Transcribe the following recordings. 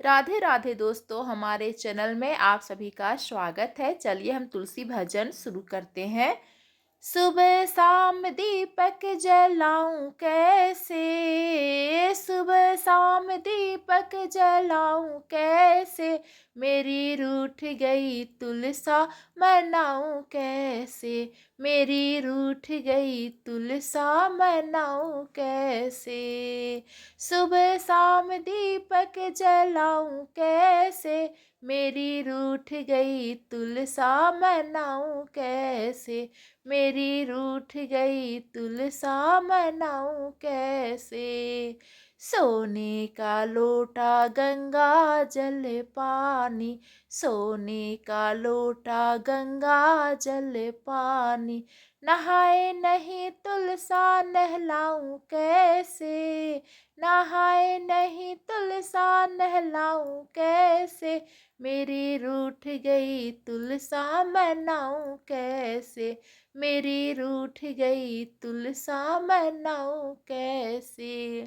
राधे राधे दोस्तों, हमारे चैनल में आप सभी का स्वागत है। चलिए हम तुलसी भजन शुरू करते हैं। सुबह शाम दीपक जलाऊं कैसे, सुबह शाम दीपक जलाऊं कैसे, मेरी रूठ गई तुलसा मनाऊं कैसे, मेरी रूठ गई तुलसा मनाऊं कैसे। सुबह शाम दीपक जलाऊं कैसे, मेरी रूठ गई तुलसा मनाऊं कैसे, मेरी रूठ गई तुलसा मनाऊं कैसे। सोने का लोटा गंगा जल पानी, सोने का लोटा गंगा जल पानी, नहाए नहीं तुलसा नहलाऊं कैसे, नहाए नहीं तुलसा नहलाऊं कैसे, मेरी रूठ गई तुलसा मनाऊं कैसे, मेरी रूठ गई तुलसा मनाऊं कैसे।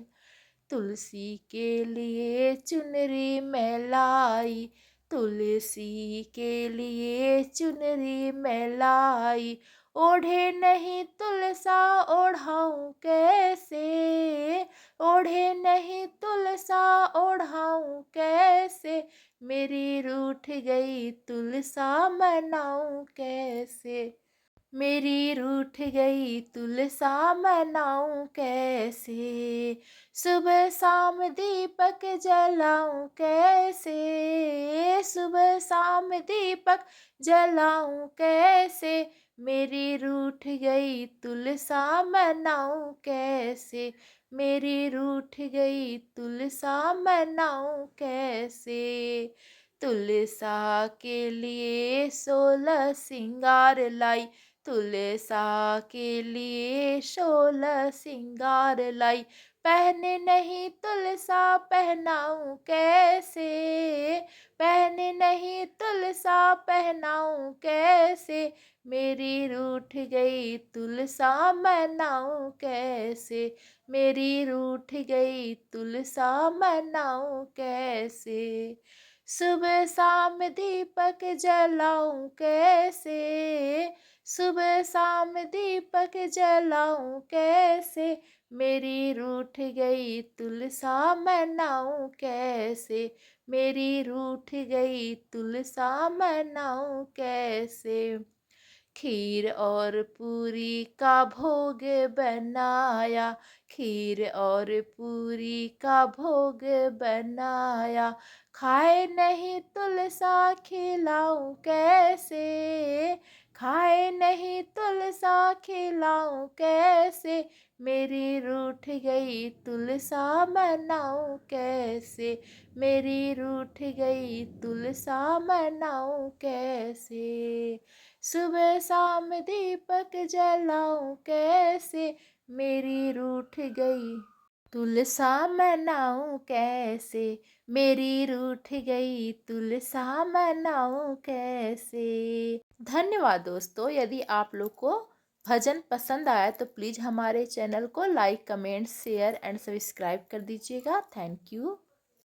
तुलसी के लिए चुनरी मैं लाई, तुलसी के लिए चुनरी मैं लाई, ओढ़े नहीं तुलसा ओढ़ाऊं कैसे, ओढ़े नहीं तुलसा ओढ़ाऊं कैसे, मेरी रूठ गई तुलसा मनाऊं कैसे, मेरी रूठ गई तुलसा मनाऊं कैसे। सुबह शाम दीपक जलाऊं कैसे, सुबह शाम दीपक जलाऊं कैसे, मेरी रूठ गई तुलसा मनाऊं कैसे, मेरी रूठ गई तुलसा मनाऊं कैसे। तुलसा के लिए 16 सिंगार लाई, तुलसा के लिए 16 सिंगार लाई, पहने नहीं तुलसा पहनाऊं कैसे, पहने नहीं तुलसा पहनाऊं कैसे, मेरी रूठ गई तुलसा मनाऊं कैसे, मेरी रूठ गई तुलसा मनाऊं कैसे। सुबह शाम दीपक जलाऊं कैसे, सुबह शाम दीपक जलाऊं कैसे, मेरी रूठ गई तुलसा मनाऊं कैसे, मेरी रूठ गई तुलसा मनाऊं कैसे। खीर और पूरी का भोग बनाया, खीर और पूरी का भोग बनाया, खाए नहीं तुलसा खिलाऊं कैसे, खाए नहीं तुलसा खिलाऊं कैसे, मेरी रूठ गई तुलसा मनाऊं कैसे, मेरी रूठ गई तुलसा मनाऊं कैसे। सुबह शाम दीपक जलाऊं कैसे, मेरी रूठ गई तुलसा मनाऊं कैसे, मेरी रूठ गई तुलसा मनाऊं कैसे। धन्यवाद दोस्तों। यदि आप लोग को भजन पसंद आया तो प्लीज़ हमारे चैनल को like, comment, share and subscribe कर दीजिएगा। Thank you.